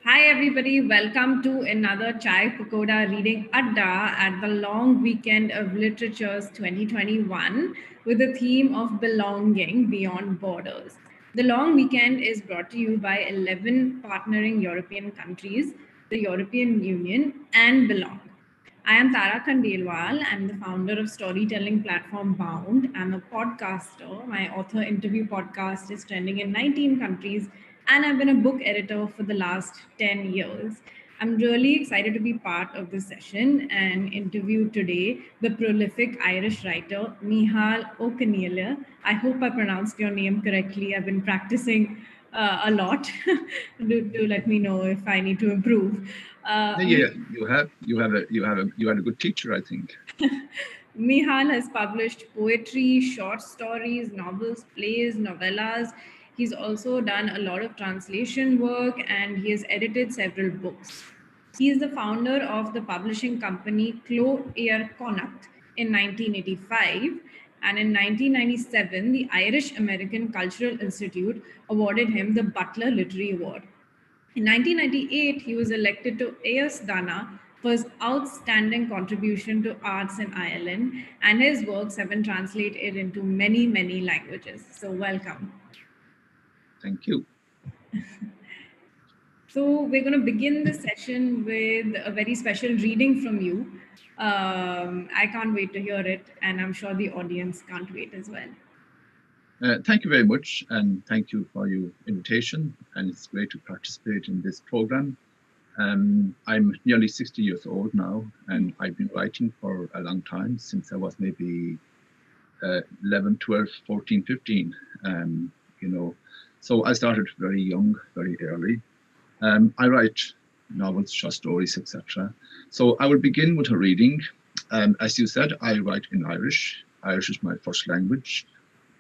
Hi, everybody. Welcome to another Chai Pakoda reading Adda at the long weekend of LiteratureS 2021 with the theme of belonging beyond borders. The long weekend is brought to you by 11 partnering European countries, the European Union, and Belong. I am Tara Khandelwal. I'm the founder of storytelling platform Bound. I'm a podcaster. My author interview podcast is trending in 19 countries, and I've been a book editor for the last 10 years. I'm really excited to be part of this session and interview today the prolific Irish writer Micheál Ó Conghaile. I hope I pronounced your name correctly. I've been practicing a lot. do let me know if I need to improve. Yeah, you had a good teacher, I think. Micheál has published poetry, short stories, novels, plays, novellas. He's also done a lot of translation work and he has edited several books. He is the founder of the publishing company Cló Iar-Chonnacht in 1985. And in 1997, the Irish American Cultural Institute awarded him the Butler Literary Award. In 1998, he was elected to Aosdána for his outstanding contribution to arts in Ireland, and his works have been translated into many, many languages. So, welcome. Thank you. So, we're going to begin the session with a very special reading from you. I can't wait to hear it, and I'm sure the audience can't wait as well. Thank you very much, and thank you for your invitation. And it's great to participate in this program. I'm nearly 60 years old now, and I've been writing for a long time, since I was maybe 11, 12, 14, 15. So I started very young, very early. I write novels, short stories, etc. So I will begin with a reading. As you said, I write in Irish. Irish is my first language.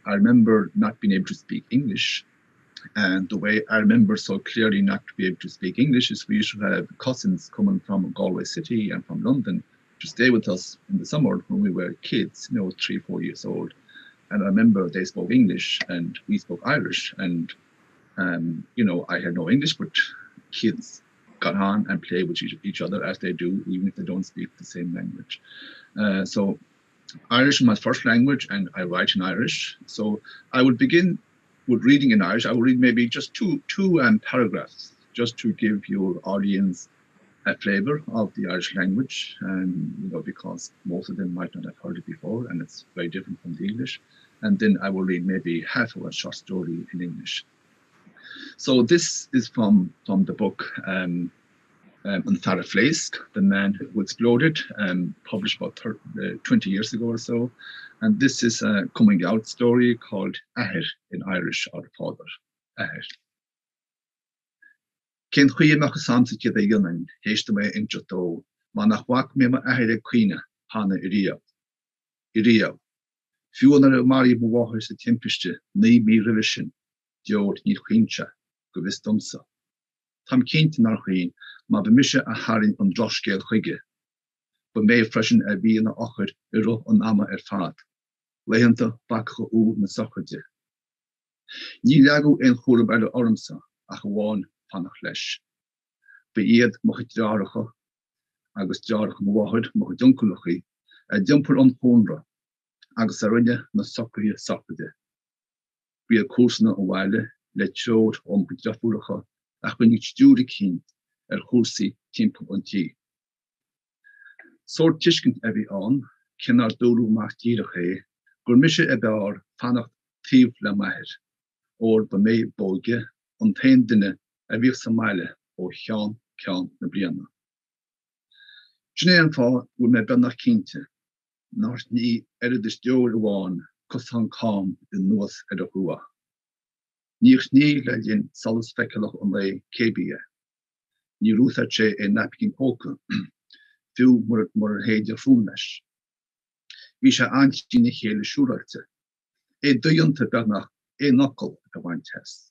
I remember not being able to speak English. And the way I remember so clearly not to be able to speak English is we used to have cousins coming from Galway City and from London to stay with us in the summer when we were kids, 3, 4 years old. And I remember they spoke English and we spoke Irish. And, I had no English, but kids got on and played with each other as they do, even if they don't speak the same language. So Irish is my first language and I write in Irish. So I would begin with reading in Irish. I will read maybe just two paragraphs just to give your audience a flavor of the Irish language, because most of them might not have heard it before and it's very different from the English. And then I will read maybe half of a short story in English. So this is from the book Untitled Chapter, The Man Who Exploded, published about 20 years ago or so. And this is a coming out story called Ahir in Irish, or Father. Ahir. Ken chuie meach samsa ki the yonin, heiste me in joto, ma nach wak me ma ahir queen, hana iria. Iria. Fiona Mari Muwaher se tempiste, nei mi revision, diod ni queencha, govistumsa. Tam kent nar queen, ma bemische a harin on droshgel chuige. But me freshen a be in the ocherd, an ama fad. Lehanta bakge u na socherde. Ni lagu en chore bij de armsa, a gewoon van leis. Beëerd mag het jarige, agus jarige mowahed mag het dunkelige, a jumper on honra, agus arinje na socherde socherde. Wie a koersene een weile, let showed om het jafulige, ach ben niet stuurde kind, choersi timpel on tie. Soort tischkent evi aan, kennar doru macht dierige, Gurmische ebar fannacht tív le maher, or ba mé bolge, an tein dinne a vir sa meile o chean na bliana. Tjene an fa wo me bennach kinte, nart ni is djoor waan, kos han kam in noos a hua. Niech ni leidjen salus fekkelach an lei kebie. Ni ruthatje e napkin hoke, viel mor heidje foelnes. Wie se aanstien hele schuurte. E dujante bernach e nokkel gewantes.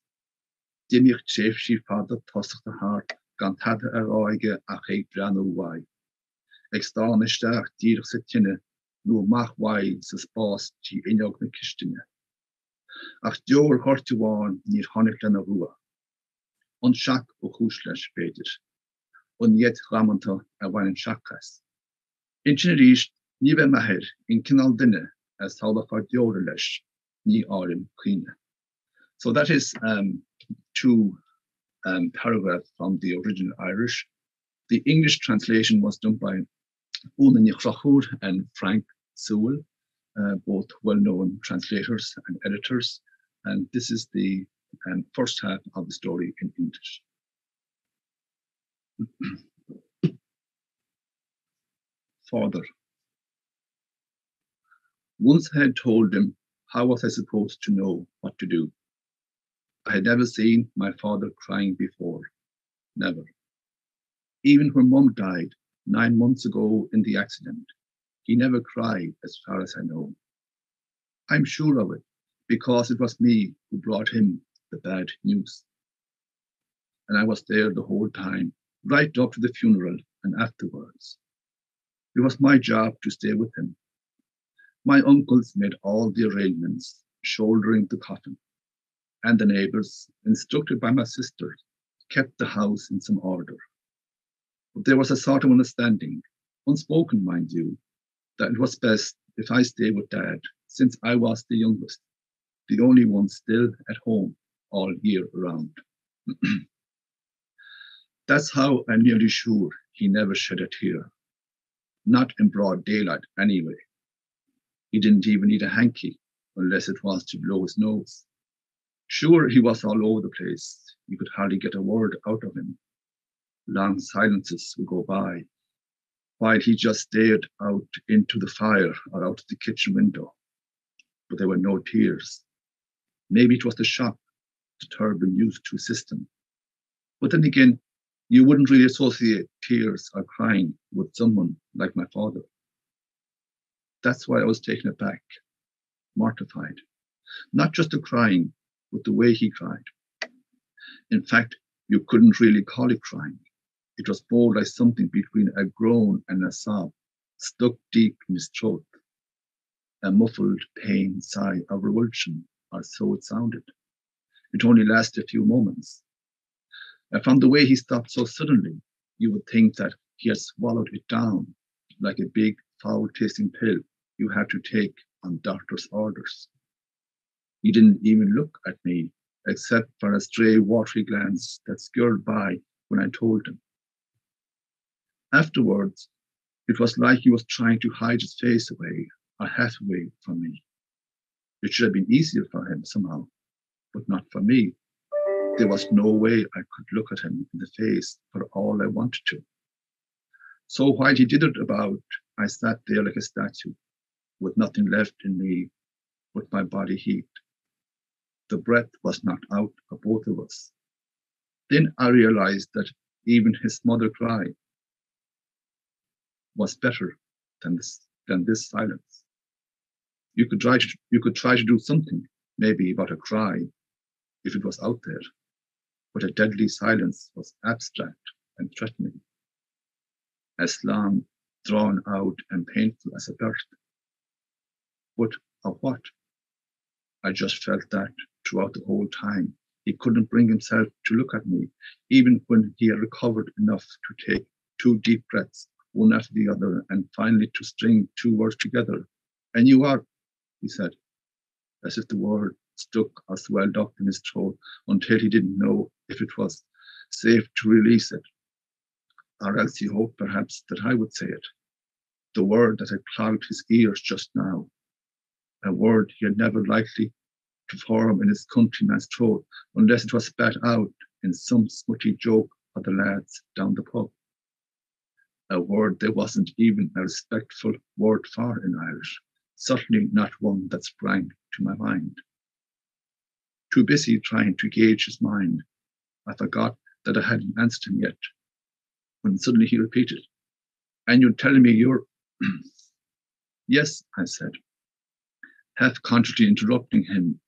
Die mich chef si vader tossig de hart, gant hadde aige a ge brano wai. Ik sta ne sterk dierig se tinne, no mag wai se spas die injog ne kistine. Ach joor hortuwaan nier hannig lenne rua. on Shak o Húsleis Beidir, on yet Ramanta a Wain Shakas. In Chinerish, Nive Mahir, in Kinal Dinne, as Halafar Diorelesh, Ni Arim Queen. So that is two paragraphs from the original Irish. The English translation was done by Una Nichrachur and Frank Sewell, both well-known translators and editors. And this is the first half of the story in English. Father. Once I had told him, how was I supposed to know what to do? I had never seen my father crying before, never. Even when Mum died 9 months ago in the accident, he never cried as far as I know. I'm sure of it, because it was me who brought him the bad news. And I was there the whole time, right up to the funeral and afterwards. It was my job to stay with him. My uncles made all the arrangements, shouldering the coffin, and the neighbours, instructed by my sister, kept the house in some order. But there was a sort of understanding, unspoken mind you, that it was best if I stayed with Dad, since I was the youngest, the only one still at home all year round. That's how I'm nearly sure he never shed a tear. Not in broad daylight anyway. He didn't even need a hanky, unless it was to blow his nose. Sure, he was all over the place. You could hardly get a word out of him. Long silences would go by, while he just stared out into the fire or out the kitchen window. But there were no tears. Maybe it was the shock, the terrible news to his system. But then again, you wouldn't really associate tears or crying with someone like my father. That's why I was taken aback, mortified. Not just the crying, but the way he cried. In fact, you couldn't really call it crying. It was more like something between a groan and a sob, stuck deep in his throat. A muffled pain sigh of revulsion, or so it sounded. It only lasted a few moments. And from the way he stopped so suddenly, you would think that he had swallowed it down like a big, foul-tasting pill you had to take on doctor's orders. He didn't even look at me, except for a stray, watery glance that scurried by when I told him. Afterwards, it was like he was trying to hide his face away, or half away from me. It should have been easier for him somehow, but not for me. There was no way I could look at him in the face for all I wanted to. So while he did it about, I sat there like a statue, with nothing left in me but my body heat. The breath was knocked out of both of us. Then I realized that even his mother cry was better than this silence. You could try to do something, maybe about a cry, if it was out there, but a deadly silence was abstract and threatening, as long, drawn out and painful as a birth. But of what? I just felt that throughout the whole time. He couldn't bring himself to look at me, even when he had recovered enough to take 2 deep breaths, one after the other, and finally to string 2 words together. And you are, he said, as if the word stuck or swelled up in his throat until he didn't know if it was safe to release it, or else he hoped perhaps that I would say it, the word that had clogged his ears just now, a word he had never likely to form in his countryman's throat unless it was spat out in some smutty joke of the lads down the pub. A word there wasn't even a respectful word for in Irish, certainly not one that sprang to my mind. Too busy trying to gauge his mind, I forgot that I hadn't answered him yet, when suddenly he repeated, "And you're telling me you're..." "Yes," I said, half consciously interrupting him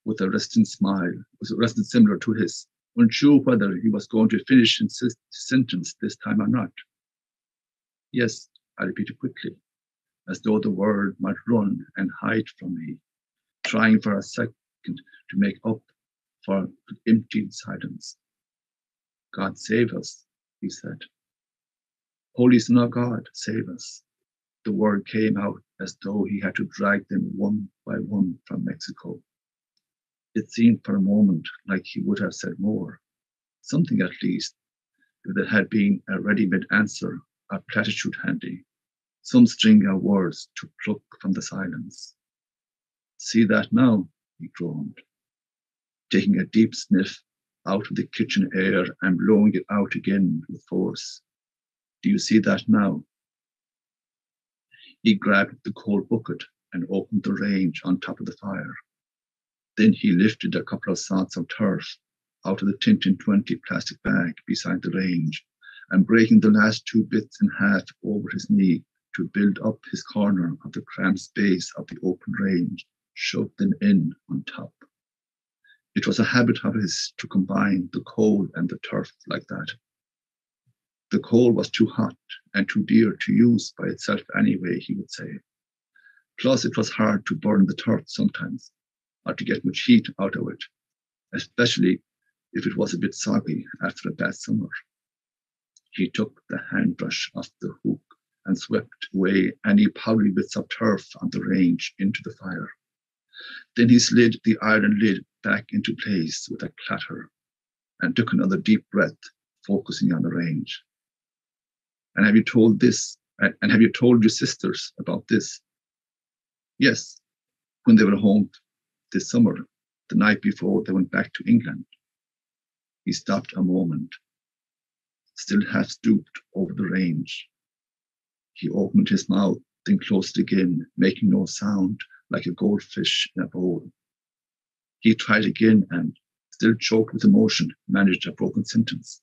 with a resting smile, similar to his, unsure whether he was going to finish his sentence this time or not. "Yes," I repeated quickly, as though the word might run and hide from me, trying for a second to make up for the empty silence. God save us, he said. Holy Son of God, save us. The word came out as though he had to drag them one by one from Mexico. It seemed for a moment like he would have said more, something at least, if there had been a ready-made answer, a platitude handy, some string of words to pluck from the silence. See that now, he groaned, taking a deep sniff out of the kitchen air and blowing it out again with force. Do you see that now? He grabbed the cold bucket and opened the range on top of the fire. Then he lifted a couple of sods of turf out of the Tintin 20 plastic bag beside the range and breaking the last two bits in half over his knee to build up his corner of the cramped space of the open range, shoved them in on top. It was a habit of his to combine the coal and the turf like that. The coal was too hot and too dear to use by itself anyway, he would say. Plus, it was hard to burn the turf sometimes, or to get much heat out of it, especially if it was a bit soggy after a bad summer. He took the hand brush off the hook and swept away any powdery bits of turf on the range into the fire. Then he slid the iron lid back into place with a clatter and took another deep breath, focusing on the range. And have you told your sisters about this? Yes, when they were home this summer, the night before they went back to England. He stopped a moment, still half stooped over the range. He opened his mouth, then closed it again, making no sound, like a goldfish in a bowl. He tried again and, still choked with emotion, managed a broken sentence.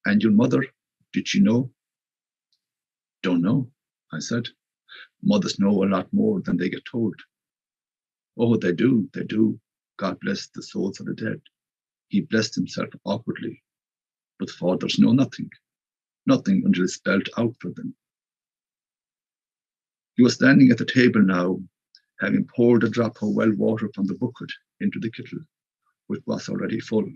And your mother, did she know? Don't know, I said. Mothers know a lot more than they get told. Oh, they do. God bless the souls of the dead. He blessed himself awkwardly. But fathers know nothing until it's spelled out for them. He was standing at the table now, having poured a drop of well water from the bucket into the kettle, which was already full.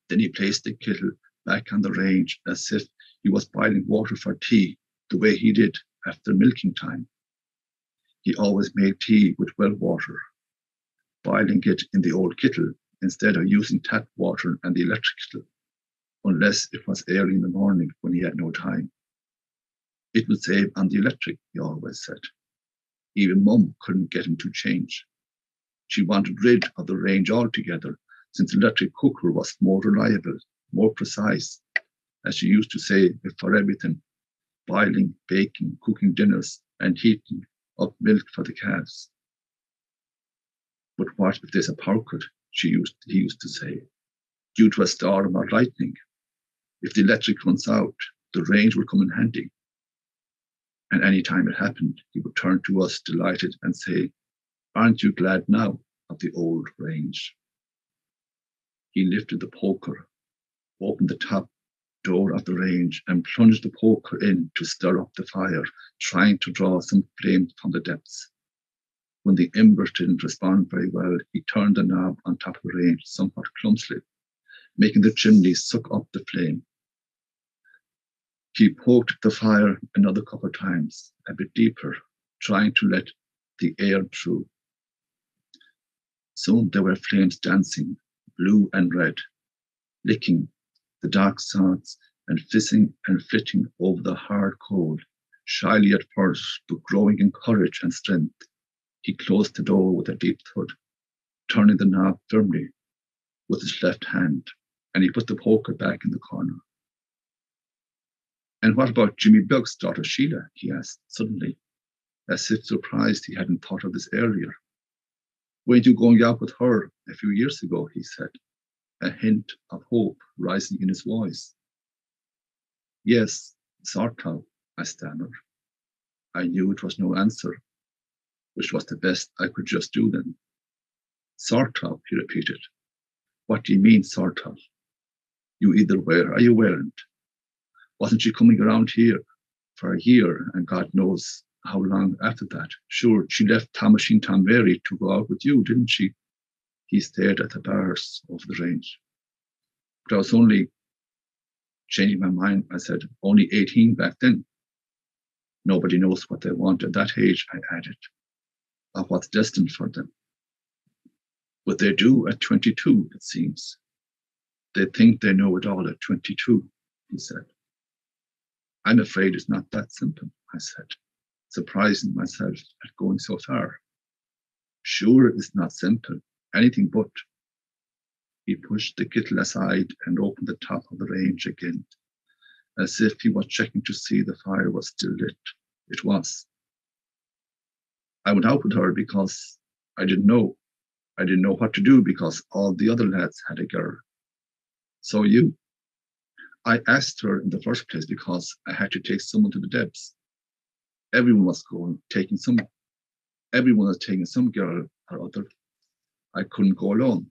Then he placed the kettle back on the range as if he was boiling water for tea, the way he did after milking time. He always made tea with well water, boiling it in the old kettle instead of using tap water and the electric kettle, unless it was early in the morning when he had no time. It would save on the electric, he always said. Even Mum couldn't get him to change. She wanted rid of the range altogether, since the electric cooker was more reliable, more precise, as she used to say, for everything, boiling, baking, cooking dinners, and heating up milk for the calves. But what if there's a power cut, he used to say, due to a storm or lightning? If the electric runs out, the range will come in handy. And any time it happened, he would turn to us delighted and say, aren't you glad now of the old range? He lifted the poker, opened the top door of the range and plunged the poker in to stir up the fire, trying to draw some flame from the depths. When the embers didn't respond very well, he turned the knob on top of the range somewhat clumsily, making the chimney suck up the flame. He poked the fire another couple of times, a bit deeper, trying to let the air through. Soon there were flames dancing, blue and red, licking the dark sods and fizzing and flitting over the hard coal, shyly at first, but growing in courage and strength. He closed the door with a deep thud, turning the knob firmly with his left hand, and he put the poker back in the corner. And what about Jimmy Bug's daughter Sheila? He asked suddenly, as if surprised he hadn't thought of this earlier. Weren't you going out with her a few years ago? He said, a hint of hope rising in his voice. Yes, sort of, I stammered. I knew it was no answer, which was the best I could just do then. Sort of, he repeated. What do you mean, sort of? You either were or you weren't. Wasn't she coming around here for a year and God knows how long after that? Sure, she left Thomasine Tom Mary to go out with you, didn't she? He stared at the bars over the range. But I was only changing my mind. I said, only 18 back then. Nobody knows what they want at that age, I added, or what's destined for them. But they do at 22, it seems. They think they know it all at 22, he said. I'm afraid it's not that simple, I said, surprising myself at going so far. Sure, it's not simple, anything but. He pushed the kettle aside and opened the top of the range again, as if he was checking to see the fire was still lit. It was. I went out with her because I didn't know. I didn't know what to do because all the other lads had a girl. So you? I asked her in the first place because I had to take someone to the depths. Everyone was taking some girl or other. I couldn't go alone.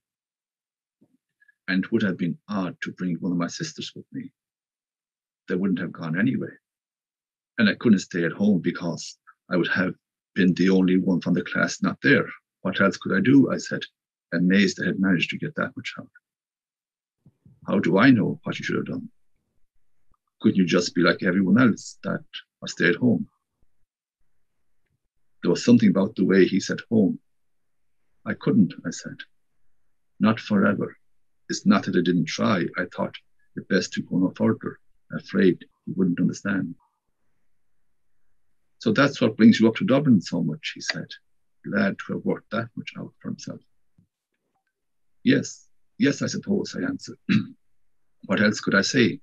And it would have been odd to bring one of my sisters with me. They wouldn't have gone anyway. And I couldn't stay at home because I would have been the only one from the class not there. What else could I do? I said, amazed I had managed to get that much out. How do I know what you should have done? Couldn't you just be like everyone else or stay at home? There was something about the way he said home. I couldn't, I said. Not forever. It's not that I didn't try. I thought it best to go no further, afraid he wouldn't understand. So that's what brings you up to Dublin so much, he said, glad to have worked that much out for himself. Yes, I suppose, I answered. What else could I say?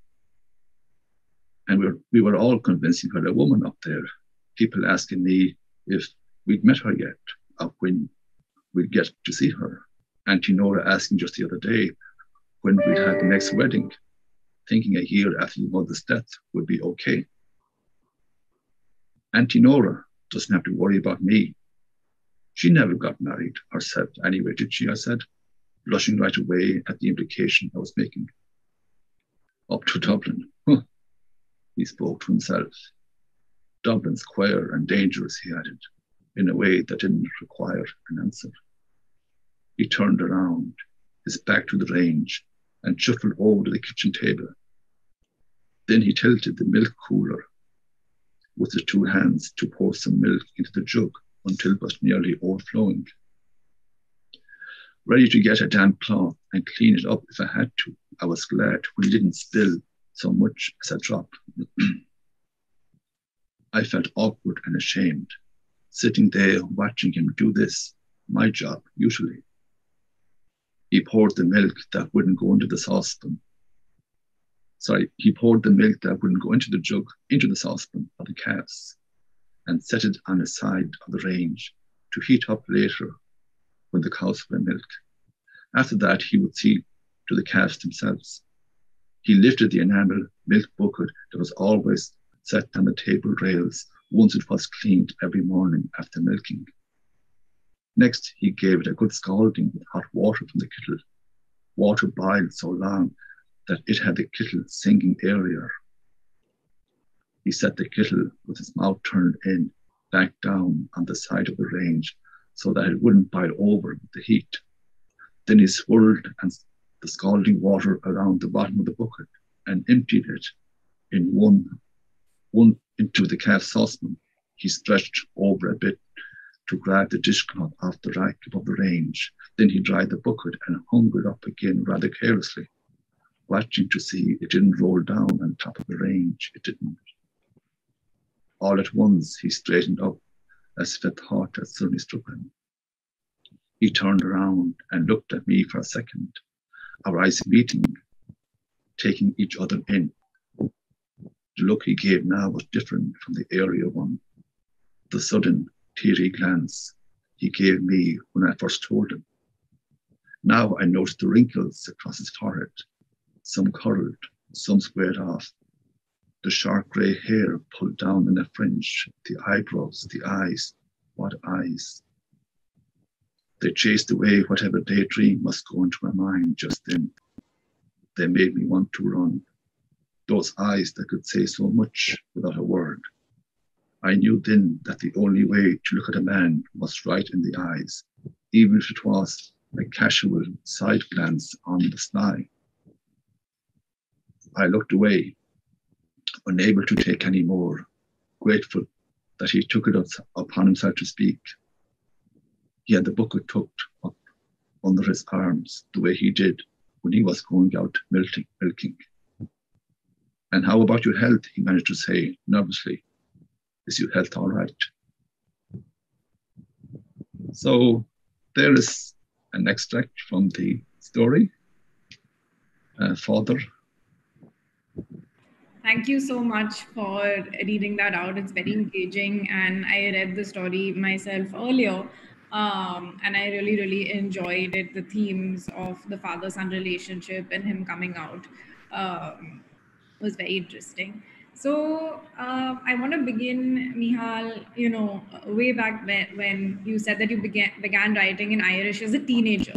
And we were all convinced you had a woman up there. People asking me if we'd met her yet, or when we'd get to see her. Auntie Nora asking just the other day when we'd have the next wedding, thinking a year after your mother's death would be okay. Auntie Nora doesn't have to worry about me. She never got married herself anyway, did she? I said, blushing right away at the implication I was making. Up to Dublin. Huh. He spoke to himself. Dublin's queer and dangerous, he added, in a way that didn't require an answer. He turned around, his back to the range, and shuffled over to the kitchen table. Then he tilted the milk cooler with his two hands to pour some milk into the jug until it was nearly overflowing. Ready to get a damp cloth and clean it up if I had to, I was glad when he didn't spill so much as a drop. I felt awkward and ashamed, sitting there watching him do this, my job, usually. He poured the milk that wouldn't go into the saucepan. He poured the milk that wouldn't go into the jug, into the saucepan for the calves, and set it on the side of the range to heat up later when the cows were milk. After that, he would see to the calves themselves. He lifted the enamel milk bucket that was always set on the table rails once it was cleaned every morning after milking. Next, he gave it a good scalding with hot water from the kettle. Water boiled so long that it had the kettle singing earlier. He set the kettle with his mouth turned in, back down on the side of the range so that it wouldn't boil over with the heat. Then he swirled the scalding water around the bottom of the bucket and emptied it in one into the calf saucepan. He stretched over a bit to grab the dishcloth off the rack above the range. Then he dried the bucket and hung it up again rather carelessly, watching to see it didn't roll down on top of the range. It didn't. All at once, he straightened up as if a thought had suddenly struck him. He turned around and looked at me for a second, our eyes meeting, taking each other in. The look he gave now was different from the earlier one. The sudden, teary glance he gave me when I first told him. Now I noticed the wrinkles across his forehead, some curled, some squared off, the sharp grey hair pulled down in a fringe, the eyebrows, the eyes. What eyes? They chased away whatever daydream must go into my mind just then. They made me want to run. Those eyes that could say so much without a word. I knew then that the only way to look at a man was right in the eyes, even if it was a casual side glance on the sly. I looked away, unable to take any more, grateful that he took it upon himself to speak. He had the book tucked up under his arms the way he did when he was going out milking. And how about your health? He managed to say nervously. Is your health all right? So there is an extract from the story. Father. Thank you so much for reading that out. It's very engaging, and I read the story myself earlier, and I really, really enjoyed it. The themes of the father-son relationship and him coming out was very interesting. So I want to begin, Micheál, way back when you said that you began writing in Irish as a teenager,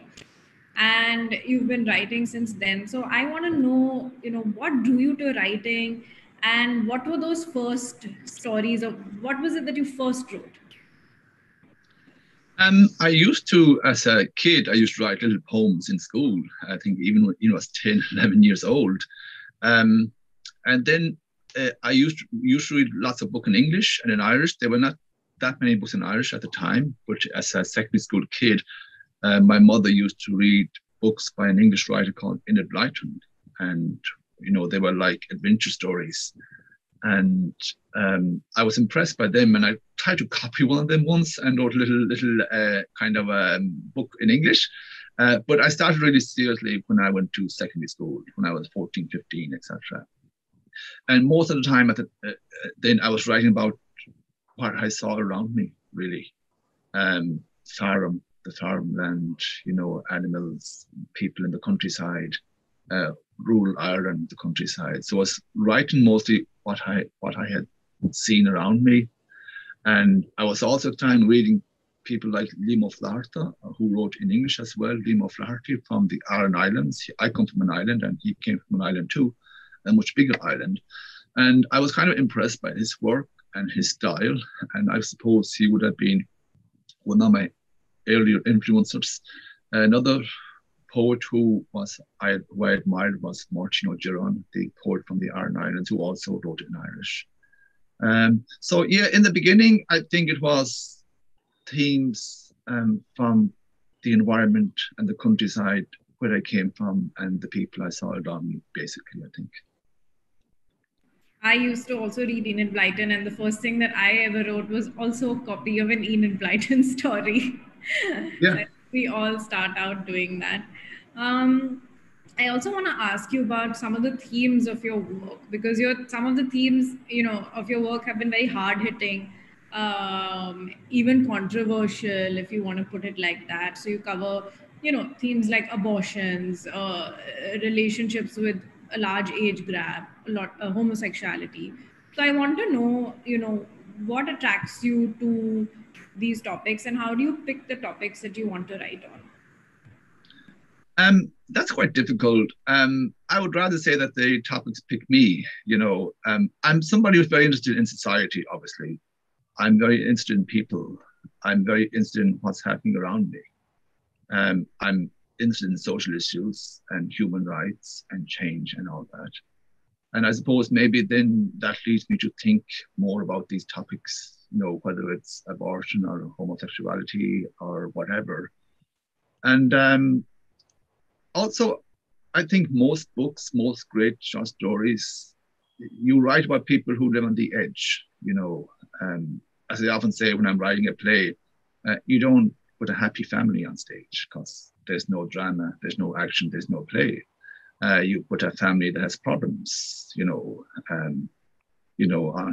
and you've been writing since then. So I want to know, what drew you to writing, and what were those first stories, of what was it that you first wrote? I used to, as a kid, I used to write little poems in school. I think even when I was 10, 11 years old. And then I used to read lots of books in English and in Irish. There were not that many books in Irish at the time, but as a secondary school kid, my mother used to read books by an English writer called Enid Blyton. And, they were like adventure stories. And I was impressed by them, and I tried to copy one of them once and wrote a little kind of a book in English. But I started really seriously when I went to secondary school, when I was 14, 15, etc. And most of the time, then I was writing about what I saw around me, really. The farmland, animals, people in the countryside, rural Ireland, the countryside. So I was writing mostly what I had seen around me. And I was also at the time reading people like Liam O'Flaherty, who wrote in English as well. Liam O'Flaherty from the Aran Islands. I come from an island, and he came from an island too, a much bigger island. And I was kind of impressed by his work and his style. And I suppose he would have been one of my earlier influencers. Another poet who I admired was Martin O'Geron, the poet from the Aran Islands, who also wrote in Irish. So yeah, in the beginning, I think it was themes from the environment and the countryside where I came from and the people I saw around me, basically, I think. I used to also read Enid Blyton, and the first thing that I ever wrote was also a copy of an Enid Blyton story. Yeah. So we all start out doing that. I also want to ask you about some of the themes of your work, because some of the themes, of your work have been very hard hitting, even controversial, if you want to put it like that. So you cover, themes like abortions, relationships with a large age gap, homosexuality. So I want to know, what attracts you to these topics, and how do you pick the topics that you want to write on? That's quite difficult. I would rather say that the topics pick me. I'm somebody who's very interested in society, obviously. I'm very interested in people. I'm very interested in what's happening around me. I'm interested in social issues and human rights and change and all that. And I suppose maybe then that leads me to think more about these topics, whether it's abortion or homosexuality or whatever. And also, I think most books, most great short stories, you write about people who live on the edge, as I often say when I'm writing a play, you don't put a happy family on stage because there's no drama, there's no action, there's no play. You put a family that has problems, on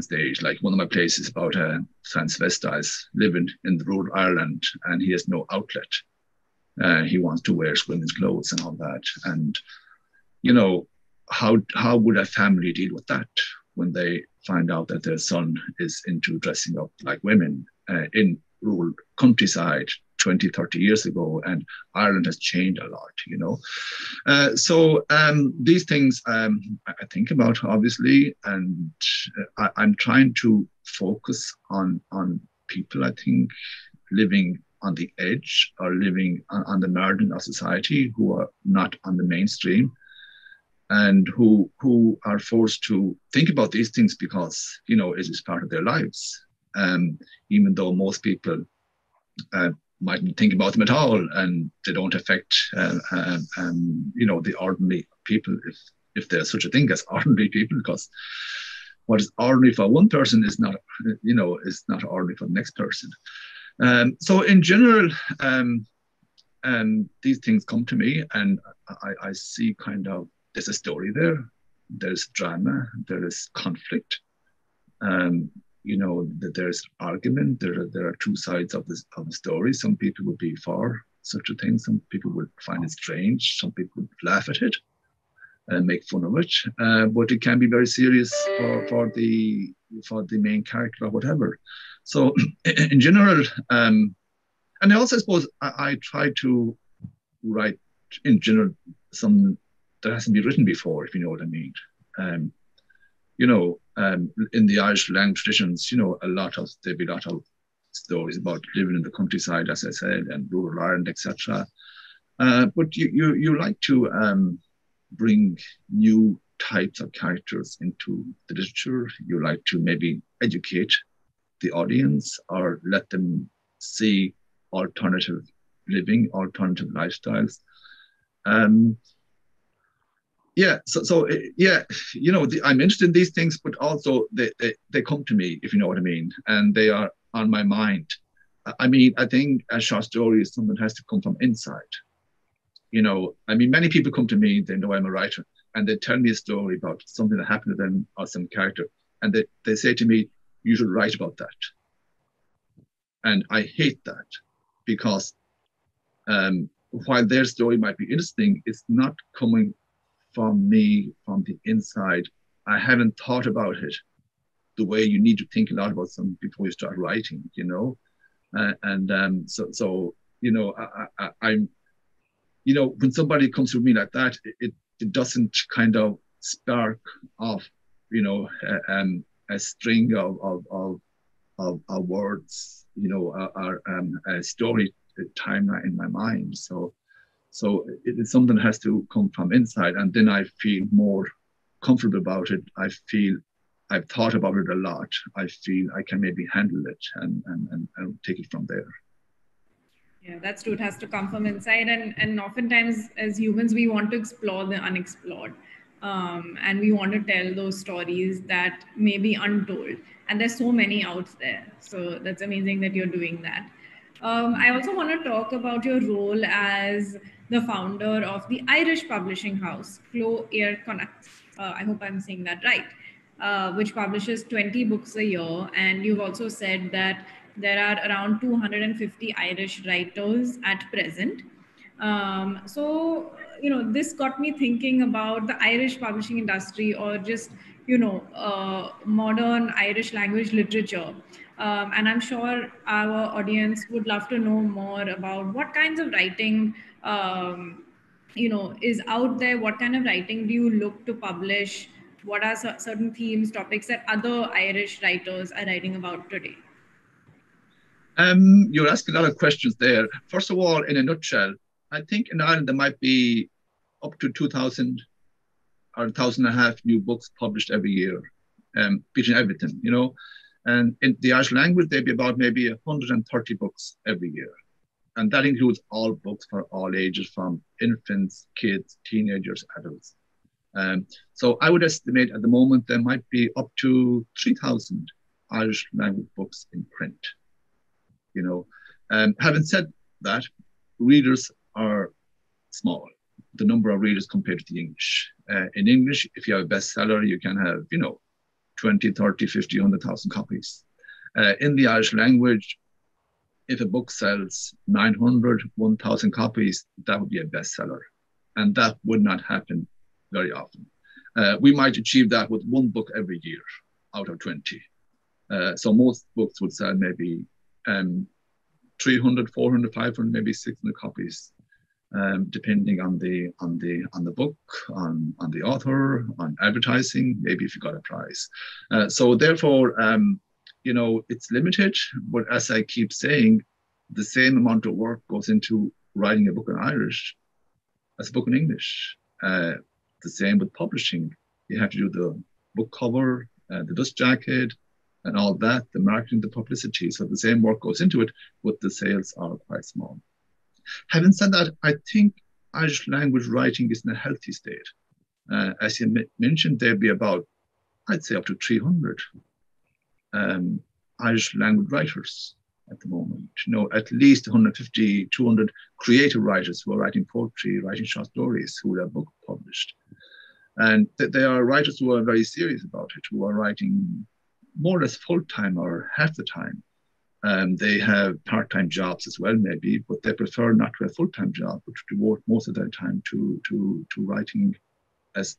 stage. Like one of my plays is about a transvestite living in rural Ireland, and he has no outlet. He wants to wear women's clothes and all that. And, how would a family deal with that when they find out that their son is into dressing up like women in rural countryside 20, 30 years ago? And Ireland has changed a lot, So these things I think about, obviously, and I'm trying to focus on people, I think, living on the edge or living on the margin of society who are not on the mainstream. and who are forced to think about these things because, you know, it is part of their lives. Even though most people mightn't think about them at all, and they don't affect, you know, the ordinary people, if there's such a thing as ordinary people, because what is ordinary for one person is not, you know, is not ordinary for the next person. So in general, these things come to me, and I see kind of, there's a story there, there's drama, there is conflict, you know, there's argument, there are two sides of the story. Some people would be for such a thing, some people would find it strange, some people would laugh at it and make fun of it, but it can be very serious for the main character or whatever. So in general, and I also suppose I try to write in general some that hasn't been written before, if you know what I mean. You know, in the Irish language traditions, you know, there'd be a lot of stories about living in the countryside, as I said, and rural Ireland, etc. But you like to bring new types of characters into the literature. You like to maybe educate the audience or let them see alternative living, alternative lifestyles. Yeah, yeah, you know, I'm interested in these things, but also they come to me, if you know what I mean, and they are on my mind. I mean, I think a short story is something that has to come from inside. You know, I mean, many people come to me, they know I'm a writer, and they tell me a story about something that happened to them or some character, and they say to me, you should write about that. And I hate that, because while their story might be interesting, it's not coming from me, from the inside. I haven't thought about it the way you need to think a lot about something before you start writing, you know. So you know, I'm, you know, when somebody comes to me like that, it doesn't kind of spark off, you know, a string of words, you know, or a story timeline in my mind. So it is something that has to come from inside, and then I feel more comfortable about it. I feel I've thought about it a lot. I feel I can maybe handle it and take it from there. Yeah, that's true. It has to come from inside, and oftentimes as humans we want to explore the unexplored, and we want to tell those stories that may be untold. And there's so many out there. So that's amazing that you're doing that. I also want to talk about your role as the founder of the Irish publishing house, Cló Iar-Chonnacht. I hope I'm saying that right. Which publishes 20 books a year. And you've also said that there are around 250 Irish writers at present. So, you know, this got me thinking about the Irish publishing industry, or just, you know, modern Irish language literature. And I'm sure our audience would love to know more about what kinds of writing, you know, is out there. What kind of writing do you look to publish? What are certain themes, topics that other Irish writers are writing about today? You're asking a lot of questions there. First of all, in a nutshell, I think in Ireland there might be up to 2,000 or 1,500 new books published every year, featuring everything, you know. And in the Irish language, there'd be about maybe 130 books every year. And that includes all books for all ages, from infants, kids, teenagers, adults. So I would estimate at the moment there might be up to 3,000 Irish language books in print. You know, having said that, readers are small, the number of readers compared to the English. In English, if you have a bestseller, you can have, you know, 20, 30, 50, 100,000 copies. In the Irish language, if a book sells 900, 1,000 copies, that would be a bestseller. And that would not happen very often. We might achieve that with one book every year out of 20. So most books would sell maybe 300, 400, 500, maybe 600 copies, depending on the book, on the author, on advertising, maybe if you got a prize. So therefore, you know, it's limited. But as I keep saying, the same amount of work goes into writing a book in Irish as a book in English. The same with publishing. You have to do the book cover, the dust jacket, and all that, the marketing, the publicity. So the same work goes into it, but the sales are quite small. Having said that, I think Irish language writing is in a healthy state. As you mentioned, there'd be about, I'd say, up to 300 Irish language writers at the moment. At least 150, 200 creative writers who are writing poetry, writing short stories, who have books published. And they are writers who are very serious about it, who are writing more or less full-time or half the time. They have part-time jobs as well, maybe, but they prefer not to have a full-time job, but to devote most of their time to writing as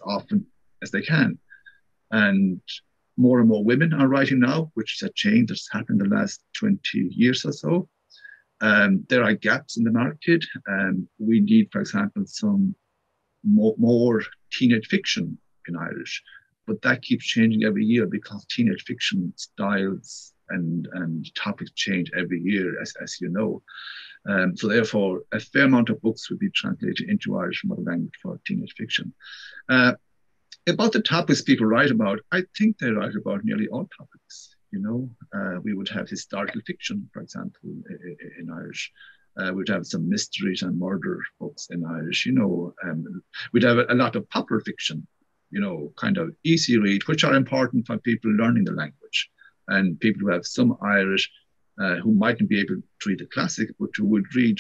often as they can. And more and more women are writing now, which is a change that's happened in the last 20 years or so. There are gaps in the market. We need, for example, some more teenage fiction in Irish, but that keeps changing every year because teenage fiction styles and topics change every year, as you know. So therefore, a fair amount of books will be translated into Irish mother language for teenage fiction. About the topics people write about, I think they write about nearly all topics. We would have historical fiction, for example, in Irish. We'd have some mysteries and murder books in Irish. We'd have a lot of popular fiction, kind of easy read, which are important for people learning the language, and people who have some Irish who mightn't be able to read a classic, but who would read,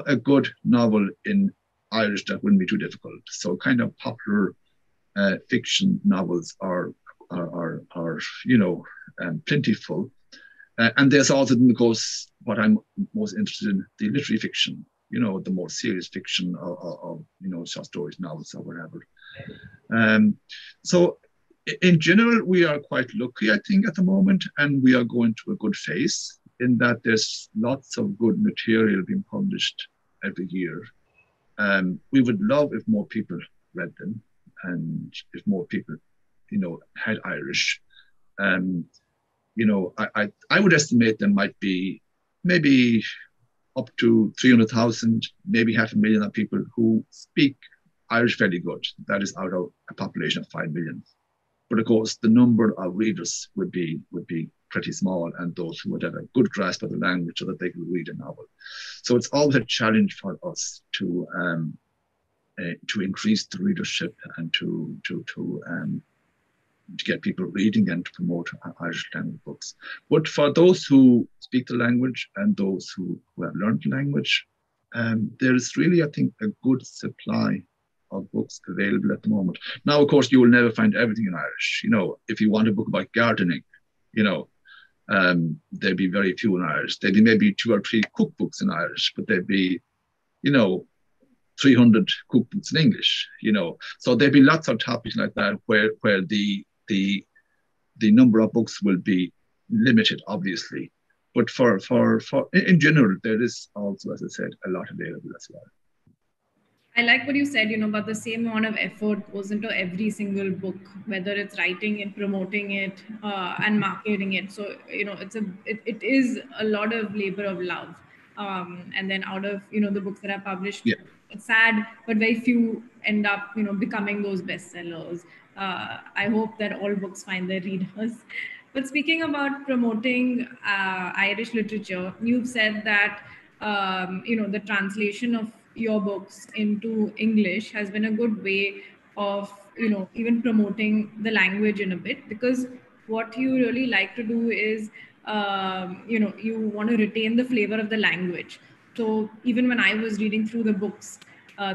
a good novel in Irish that wouldn't be too difficult. So kind of popular fiction novels are plentiful. And there's also, of course, what I'm most interested in, the literary fiction, the more serious fiction of short stories, novels, or whatever. So in general, we are quite lucky, I think, at the moment, and we are going through a good phase in that there's lots of good material being published every year. We would love if more people read them, and if more people, had Irish. I would estimate there might be maybe up to 300,000, maybe 500,000 of people who speak Irish fairly good. That is out of a population of 5 million. But of course, the number of readers would be pretty small, and those who would have a good grasp of the language so that they could read a novel. So it's always a challenge for us to increase the readership and to get people reading and to promote Irish language books. But for those who speak the language and those who have learned the language, there is really, I think, a good supply of books available at the moment. Now, of course, you will never find everything in Irish. If you want a book about gardening, there'd be very few in Irish. There'd be maybe 2 or 3 cookbooks in Irish, but there'd be, 300 cookbooks in English, So there'd be lots of topics like that where the number of books will be limited, obviously. But for in general, there is also, as I said, a lot available as well. I like what you said, about the same amount of effort goes into every single book, whether it's writing it, promoting it, and marketing it. So, it is a lot of labor of love. And then out of, the books that are published, Yeah. It's sad, but very few end up, becoming those bestsellers. I hope that all books find their readers. But speaking about promoting Irish literature, you've said that, the translation of your books into English has been a good way of, even promoting the language in a bit, because what you really like to do is, you want to retain the flavor of the language. So even when I was reading through the books,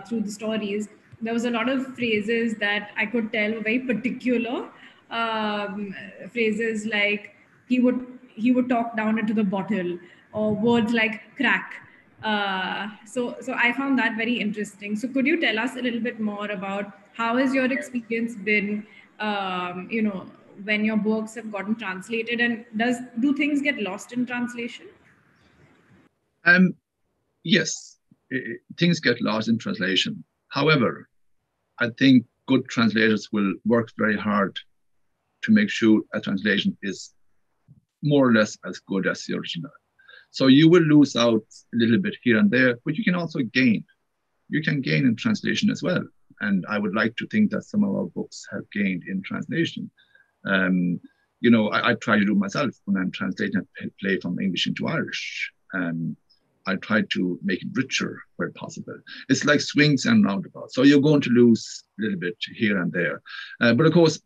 through the stories, there was a lot of phrases that I could tell were very particular. Phrases like he would talk down into the bottle, or words like crack. So I found that very interesting. So could you tell us a little bit more about how has your experience been, when your books have gotten translated, and do things get lost in translation? Yes, things get lost in translation. However, I think good translators will work very hard to make sure a translation is more or less as good as the original. So you will lose out a little bit here and there, but you can also gain. You can gain in translation as well. And I would like to think that some of our books have gained in translation. I try to do myself when I'm translating a play from English into Irish. I try to make it richer where possible. It's like swings and roundabouts. So you're going to lose a little bit here and there. But of course,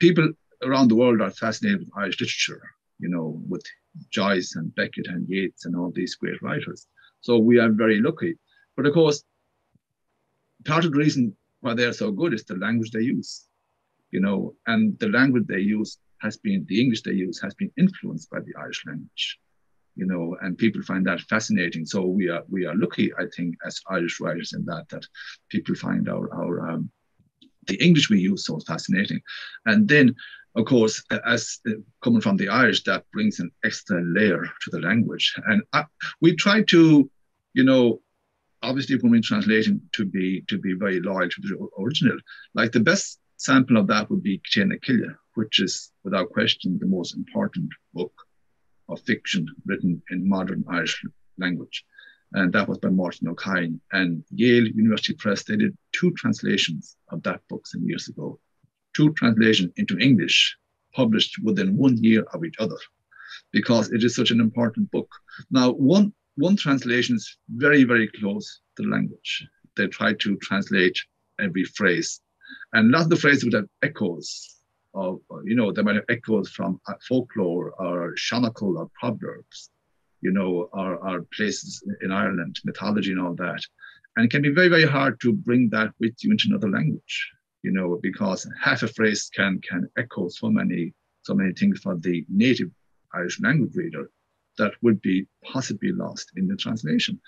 people around the world are fascinated with Irish literature, with Joyce and Beckett and Yeats and all these great writers. So we are very lucky. But of course, part of the reason why they're so good is the language they use, and the language they use the English they use has been influenced by the Irish language, and people find that fascinating. So we are lucky, I think, as Irish writers in that people find the English we use so fascinating. And then, of course, as coming from the Irish, that brings an extra layer to the language. And we try to, obviously when we're translating, to be very loyal to the original. Like the best sample of that would be Céanna Cille, which is without question the most important book of fiction written in modern Irish language. And that was by Martin O'Kane. And Yale University Press, they did 2 translations of that book some years ago. 2 translations into English, published within 1 year of each other, because it is such an important book. Now, one translation is very, very close to the language. They try to translate every phrase. And a lot of the phrases would have echoes of, they might have echoes from folklore or Shonnacle or proverbs, or places in Ireland, mythology and all that. And it can be very, very hard to bring that with you into another language, because half a phrase can echo so many things for the native Irish language reader that would be possibly lost in the translation.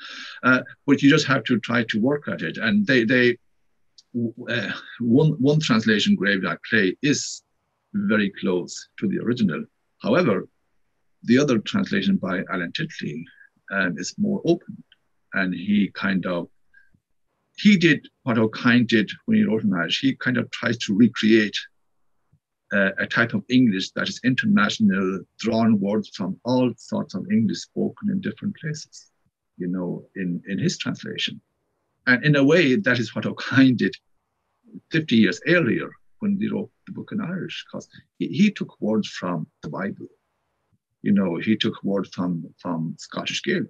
But you just have to try to work at it. And one translation, Graveyard Play, is very close to the original. However, the other translation by Alan Titley is more open, and he did what O'Kane did when he wrote in Irish. He kind of tries to recreate a type of English that is international, drawn words from all sorts of English spoken in different places, in his translation. And in a way, that is what O'Kane did 50 years earlier when he wrote the book in Irish, because he took words from the Bible. He took words from Scottish Gaelic.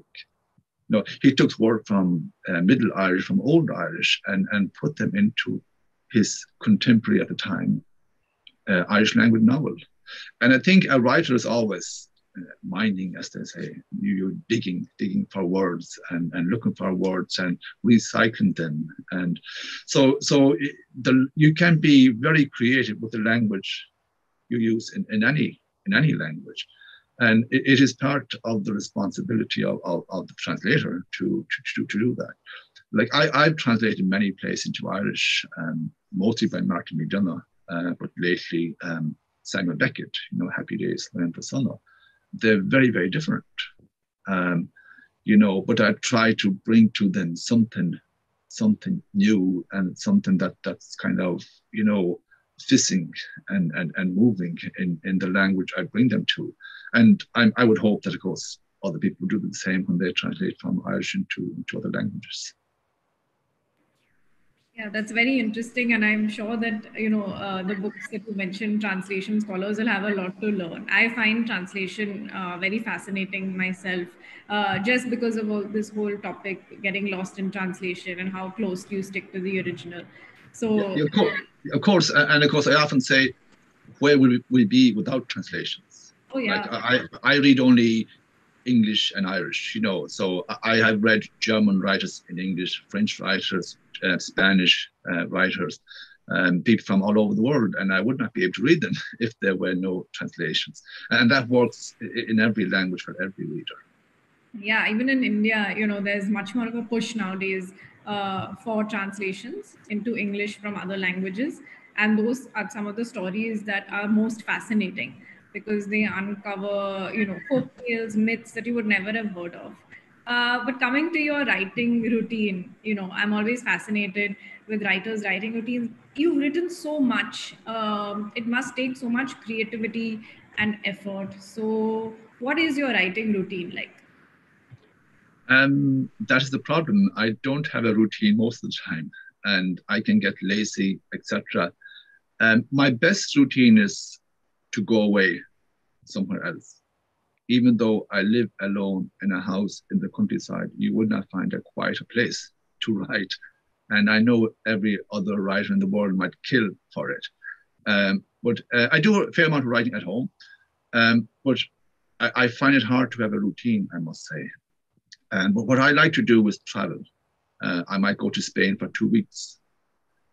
He took words from Middle Irish, from Old Irish, and put them into his contemporary at the time Irish language novel. And I think a writer is always mining, as they say. You're digging for words and looking for words and recycling them. And so you can be very creative with the language you use in any language. And it is part of the responsibility of the translator to do that. Like I've translated many plays into Irish, mostly by Martin McDonagh, but lately Samuel Beckett, Happy Days, Land for Summer. They're very, very different. But I try to bring to them something new and something that's kind of, fizzing and moving in the language I bring them to. And I would hope that, of course, other people do the same when they translate from Irish into other languages. Yeah, that's very interesting. And I'm sure that, the books that you mentioned, translation scholars will have a lot to learn. I find translation very fascinating myself, just because of this whole topic, getting lost in translation and how closely you stick to the original. So, yeah, of course. And of course, I often say, where would we be without translations? Oh, yeah. Like I read only English and Irish, so I have read German writers in English, French writers, Spanish writers, people from all over the world, and I would not be able to read them if there were no translations. And that works in every language for every reader. Yeah, even in India, there's much more of a push nowadays for translations into English from other languages. And those are some of the stories that are most fascinating because they uncover, folk tales, myths that you would never have heard of. But coming to your writing routine, I'm always fascinated with writers' writing routines. You've written so much. It must take so much creativity and effort. So, what is your writing routine like? That is the problem. I don't have a routine most of the time. and I can get lazy, etc. My best routine is to go away somewhere else. Even though I live alone in a house in the countryside, you would not find a quieter place to write. And I know every other writer in the world might kill for it. But I do a fair amount of writing at home. But I find it hard to have a routine, I must say. But what I like to do is travel. I might go to Spain for 2 weeks,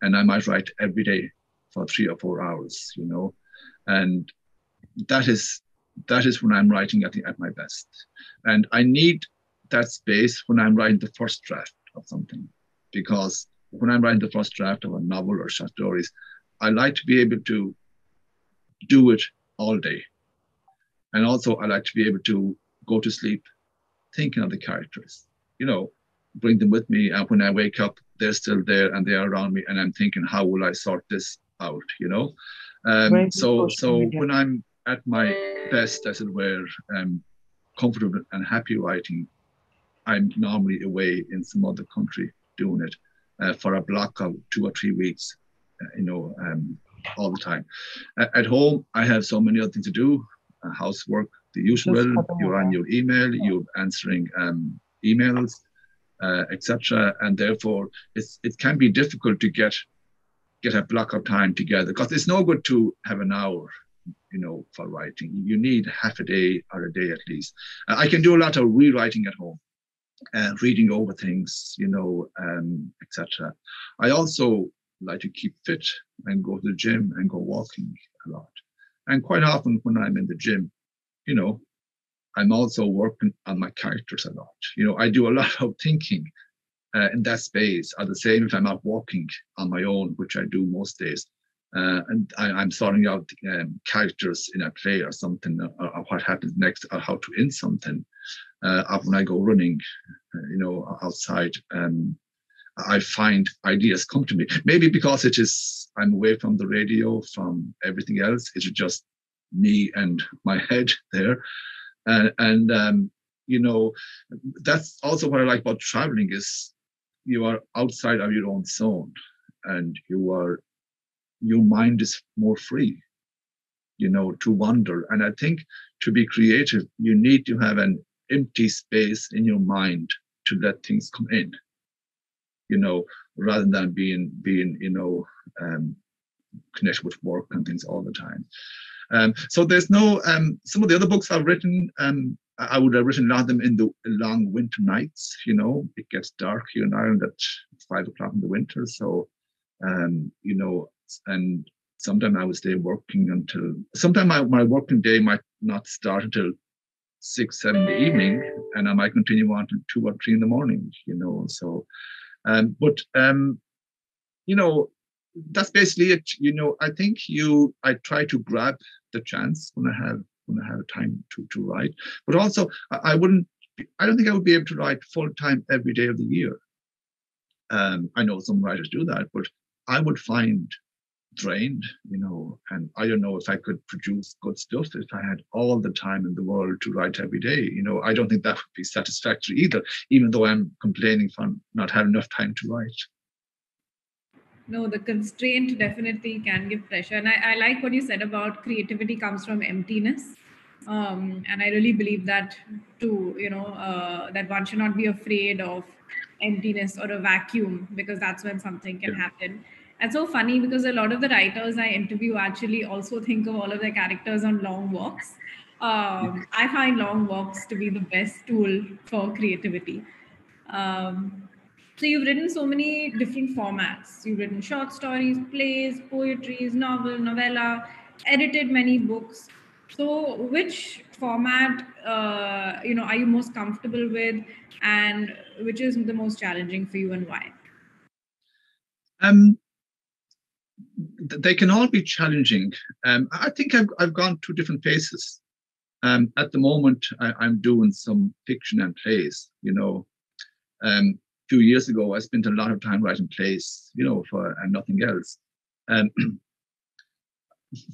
and I might write every day for 3 or 4 hours, you know. And that is when I'm writing at my best. And I need that space when I'm writing the first draft of something, because when I'm writing the first draft of a novel or short stories, I like to be able to do it all day. And also I like to be able to go to sleep thinking of the characters, you know, bring them with me. And when I wake up, they're still there and they are around me. And I'm thinking, how will I sort this out, you know? So when I'm at my best, as it were, comfortable and happy writing, I'm normally away in some other country doing it for a block of 2 or 3 weeks, you know, all the time. At home, I have so many other things to do, housework, the usual. You're on your email, you're answering emails, etc. And therefore, it can be difficult to get a block of time together, because it's no good to have an hour, you know, for writing. You need half a day or a day at least. I can do a lot of rewriting at home and reading over things, you know, etc. I also like to keep fit and go to the gym and go walking a lot. And quite often when I'm in the gym, you know, I'm also working on my characters a lot. You know, I do a lot of thinking in that space. Or the same if I'm out walking on my own, which I do most days. And I'm sorting out characters in a play or something, or what happens next, or how to end something. When I go running, you know, outside, I find ideas come to me. Maybe because I'm away from the radio, from everything else. It's just me and my head there. And you know, that's also what I like about traveling, is you are outside of your own zone, and your mind is more free, you know, to wander. And I think to be creative, you need to have an empty space in your mind to let things come in, you know, rather than being you know, connected with work and things all the time. So there's no, some of the other books I've written, I would have written a lot of them in the long winter nights, you know. It gets dark here in Ireland at 5 o'clock in the winter. So, you know, and sometimes I would stay working until, sometimes my working day might not start until 6, 7 in the evening, and I might continue on to 2 or 3 in the morning, you know. So, you know, that's basically it. You know, I think I try to grab the chance when I have time to write, but also I don't think I would be able to write full time every day of the year. I know some writers do that, but I would find drained, you know, and I don't know if I could produce good stuff if I had all the time in the world to write every day. You know, I don't think that would be satisfactory either, even though I'm complaining for not having enough time to write. No, the constraint definitely can give pressure. And I like what you said about creativity comes from emptiness. And I really believe that too, you know, that one should not be afraid of emptiness or a vacuum, because that's when something can happen. And so funny, because a lot of the writers I interview actually also think of all of their characters on long walks. I find long walks to be the best tool for creativity. So you've written so many different formats. You've written short stories, plays, poetries, novel, novella, edited many books. So which format, you know, are you most comfortable with, and which is the most challenging for you, and why? They can all be challenging. I think I've gone through different phases. At the moment, I'm doing some fiction and plays, you know. A few years ago, I spent a lot of time writing plays, you know, and nothing else.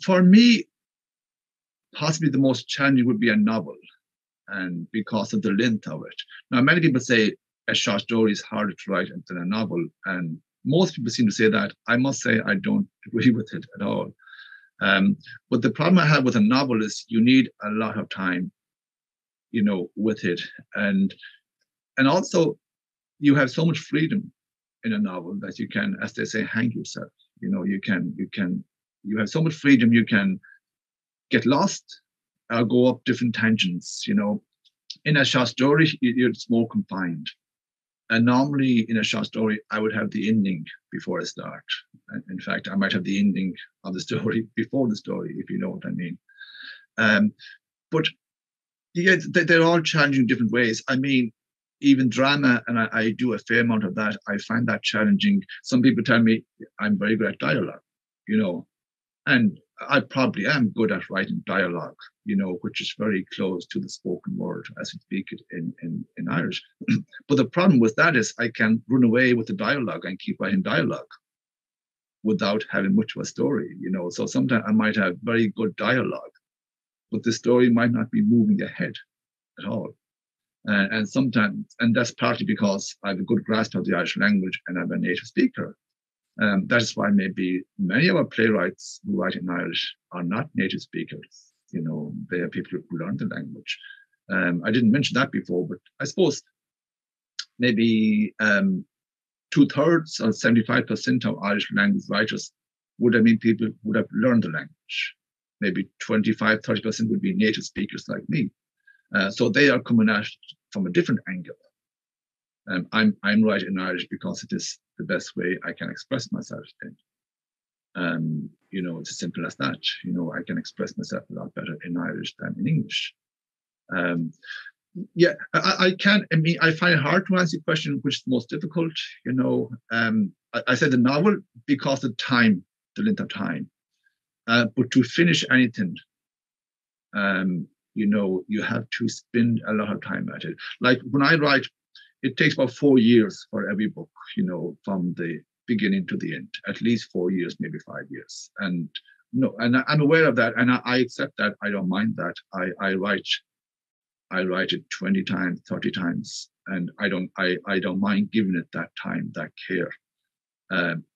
For me, possibly the most challenging would be a novel, and because of the length of it. Now, many people say a short story is harder to write than a novel, and most people seem to say that. I must say I don't agree with it at all. But the problem I have with a novel is you need a lot of time, with it, and also you have so much freedom in a novel that you can, as they say, hang yourself. You have so much freedom. You can get lost, go up different tangents. In a short story, it's more confined. And normally in a short story, I would have the ending before I start. In fact, I might have the ending of the story before the story, if you know what I mean. But yeah, they're all challenging in different ways. I mean, even drama, and I do a fair amount of that, I find that challenging. Some people tell me I'm very good at dialogue, and I probably am good at writing dialogue, which is very close to the spoken word as we speak it in Irish. But the problem with that is I can run away with the dialogue and keep writing dialogue without having much of a story, So sometimes I might have very good dialogue, but the story might not be moving ahead at all. And sometimes, and that's partly because I have a good grasp of the Irish language and I'm a native speaker. That is why maybe many of our playwrights who write in Irish are not native speakers. They are people who learn the language. I didn't mention that before, but I suppose maybe 2/3 or 75% of Irish language writers would have been people who would have learned the language. Maybe 25-30% would be native speakers like me. So they are coming at it from a different angle. I'm writing in Irish because it is the best way I can express myself in. It's as simple as that. I can express myself a lot better in Irish than in English. I find it hard to answer the question which is most difficult. I said the novel because of the length of time. But to finish anything, you have to spend a lot of time at it. Like when I write, it takes about 4 years for every book, from the beginning to the end, at least 4 years, maybe 5 years. And I'm aware of that, and I accept that. I don't mind that. I write it 20 times, 30 times, and I don't mind giving it that time, that care.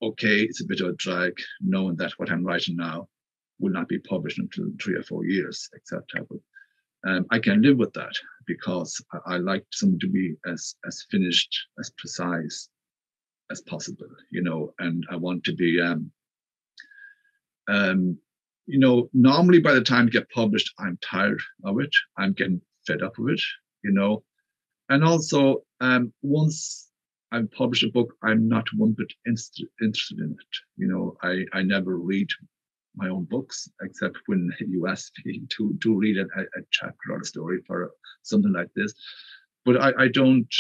Okay, it's a bit of a drag knowing that what I'm writing now will not be published until 3 or 4 years, etc. But I can live with that because I like something to be as finished, as precise as possible, and I want to be, normally by the time it gets published, I'm tired of it. I'm getting fed up with it, and also once I've published a book, I'm not one bit interested in it. I never read my own books, except when you ask me to read a chapter or a story for something like this. But I don't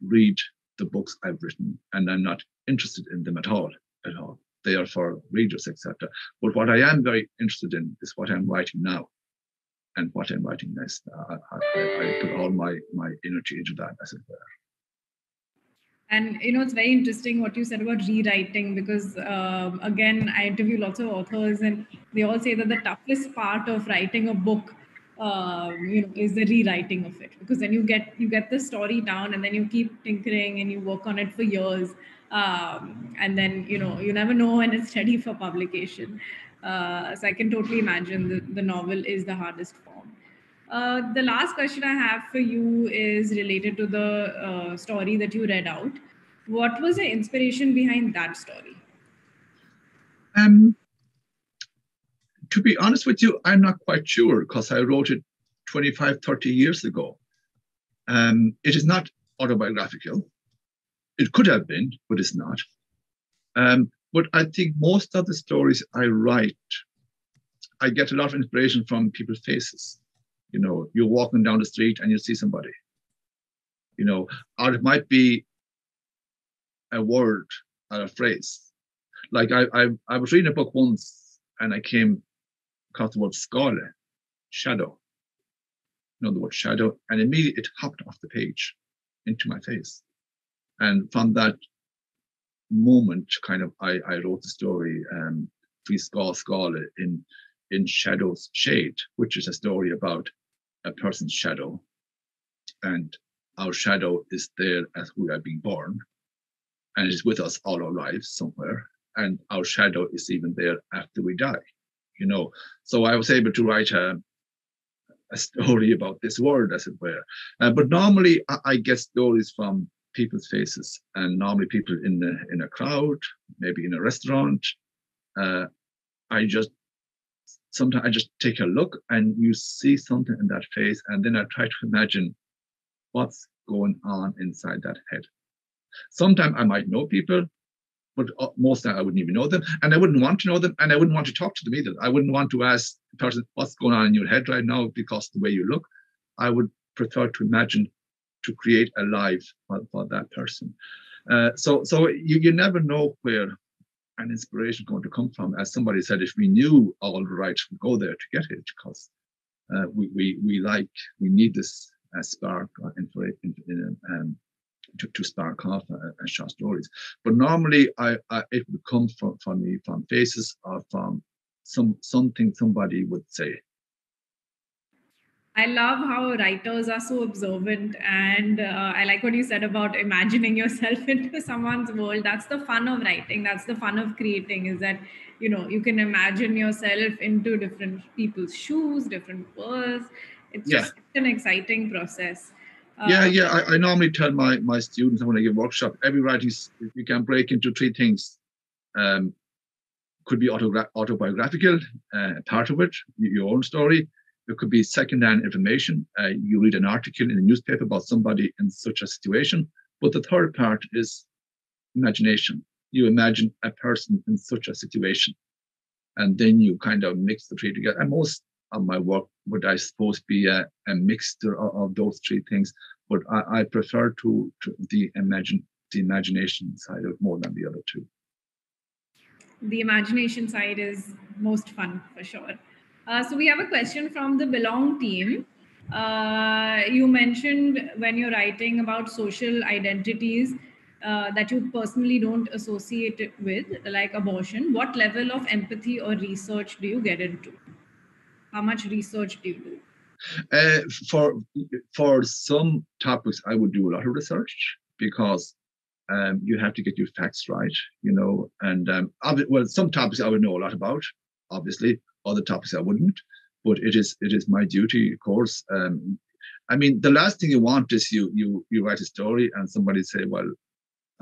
read the books I've written, and I'm not interested in them at all. They are for readers, etc. But what I am very interested in is what I'm writing now, and what I'm writing next. I put all my energy into that, as it were. And it's very interesting what you said about rewriting, because again, I interview lots of authors, and they all say that the toughest part of writing a book, is the rewriting of it, because then you get the story down, and then you keep tinkering and you work on it for years, and then you never know when it's ready for publication. So I can totally imagine the novel is the hardest form. The last question I have for you is related to the story that you read out. What was the inspiration behind that story? To be honest with you, I'm not quite sure, because I wrote it 25, 30 years ago. It is not autobiographical. It could have been, but it's not. But I think most of the stories I write, I get a lot of inspiration from people's faces. You're walking down the street and you see somebody, or it might be a word or a phrase. Like I was reading a book once and I came across the word scala, shadow. The word shadow, and immediately it hopped off the page into my face. And from that moment, kind of, I wrote the story, Fi Scala, in Shadow's Shade, which is a story about a person's shadow, and our shadow is there as we are being born, and it is with us all our lives somewhere, and our shadow is even there after we die, you know. So I was able to write a story about this world, as it were. But normally I get stories from people's faces, and normally people in a crowd, maybe in a restaurant. Sometimes I just take a look and you see something in that face, and then I try to imagine what's going on inside that head. Sometimes I might know people, but most of the time I wouldn't even know them, and I wouldn't want to know them, and I wouldn't want to talk to them either. I wouldn't want to ask the person what's going on in your head right now because of the way you look. I would prefer to imagine, to create a life for that person. So you never know where an inspiration is going to come from. As somebody said, if we knew all the writers would go there to get it, because we need this spark to spark off short stories. But normally it would come from me from faces or from something somebody would say. I love how writers are so observant, and I like what you said about imagining yourself into someone's world. That's the fun of writing. That's the fun of creating, is that, you know, you can imagine yourself into different people's shoes, different worlds. It's just an exciting process. I normally tell my students when I give workshop, every writing you can break into three things. Could be autobiographical, part of it, your own story. It could be second-hand information. You read an article in a newspaper about somebody in such a situation. But the third part is imagination. You imagine a person in such a situation, and then you kind of mix the three together. And most of my work would, I suppose, be a mixture of those three things. But I prefer to the imagination side of it more than the other two. The imagination side is most fun, for sure. So we have a question from the Belong team. You mentioned when you're writing about social identities that you personally don't associate it with, like abortion. What level of empathy or research do you get into? How much research do you do? For some topics, I would do a lot of research, because you have to get your facts right, you know. And well, some topics I would know a lot about, obviously. Other topics I wouldn't. But it is my duty, of course. I mean, the last thing you want is you write a story and somebody say, well,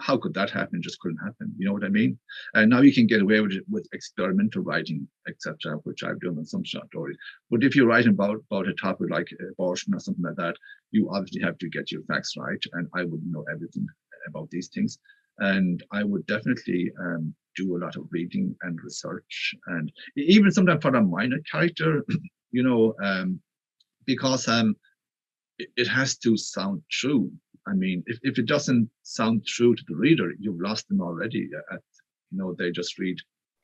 how could that happen? It just couldn't happen. You know what I mean? And now you can get away with it with experimental writing, etc., which I've done in some short stories. But if you're writing about a topic like abortion or something like that, you obviously have to get your facts right. And I wouldn't know everything about these things. And I would definitely do a lot of reading and research, and even sometimes for a minor character, you know, because it has to sound true. I mean, if it doesn't sound true to the reader, you've lost them already. You know, they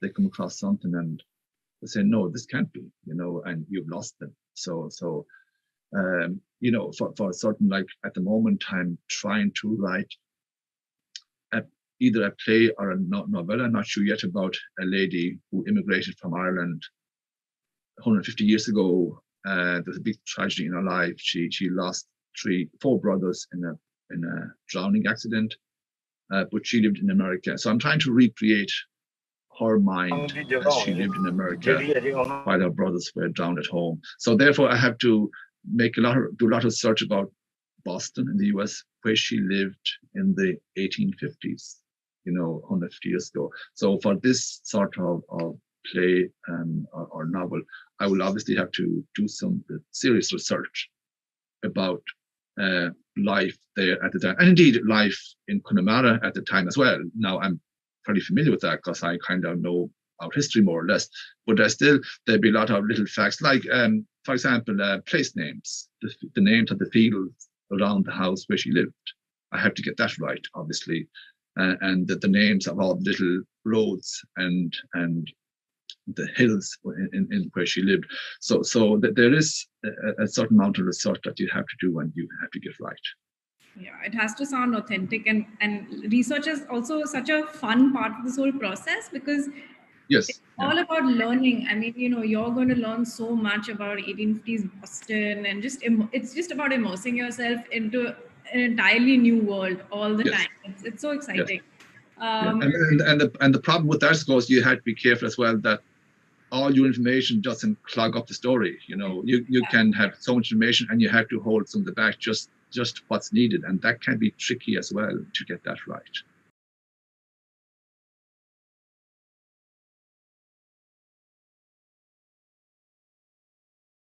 come across something and they say, no, this can't be, you know, and you've lost them. So you know, for a certain, like at the moment, I'm trying to write either a play or a novella. I'm not sure yet, about a lady who immigrated from Ireland 150 years ago. There's a big tragedy in her life. She lost four brothers in a drowning accident, but she lived in America. So I'm trying to recreate her mind as she lived in America while her brothers were drowned at home. So therefore, I have to do a lot of search about Boston in the US, where she lived in the 1850s, you know, 150 years ago. So for this sort of play or novel, I will obviously have to do some serious research about life there at the time, and indeed life in Connemara at the time as well. Now I'm pretty familiar with that because I kind of know our history more or less, but there'd be a lot of little facts, like for example, place names, the names of the fields around the house where she lived. I have to get that right, obviously, and the names of all the little roads and the hills in where she lived. So there is a certain amount of research that you have to do, and you have to get right. Yeah, it has to sound authentic, and research is also such a fun part of this whole process, because it's all about learning. I mean, you know, you're going to learn so much about 1850s Boston, and it's just about immersing yourself into an entirely new world all the time. It's so exciting. And the problem with that, of course, you have to be careful as well that all your information doesn't clog up the story. You can have so much information and you have to hold some of the back just what's needed, and that can be tricky as well to get that right.